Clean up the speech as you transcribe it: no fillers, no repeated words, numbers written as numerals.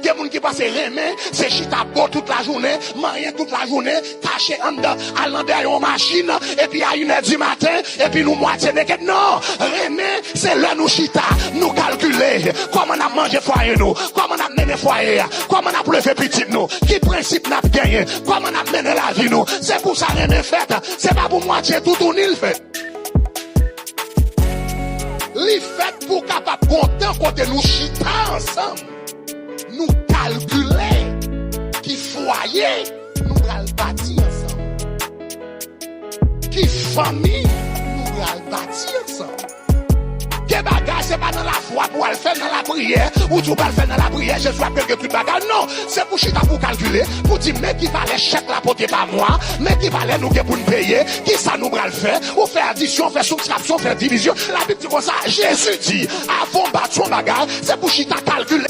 Il y a des gens qui passent remen, c'est chita beau toute la journée, rien toute la journée, caché en dedans, à l'endroit une machine, et puis à 1h du matin, et puis nous moitié naked. Non, remen, c'est là nous chita, nous calculer, comment on a mangé foyer nous, comment on a mené foyer, comment on a levé petit nous, qui principe n'a pas gagné, comment on a mené la vie nous. C'est pour ça remen fait, c'est pas pour moitié tout on il fait. Les fait pour capable content côté nous chita ensemble. Nous calculer qui foyer nous allons bâtir ensemble. Qui famille nous allons bâtir ensemble. Que bagage c'est pas dans la foi pour le faire dans la prière ou tu vas le faire dans la prière je suis appelé que tout bagage non c'est pour chita pour calculer pour dire mais qui va les chèques la porter par moi mais qui va les nous pour nous payer qui ça nous va le faire ou faire addition faire soustraction faire division la Bible dit comme ça Jésus dit avant battre son bagage c'est pour chita calculer.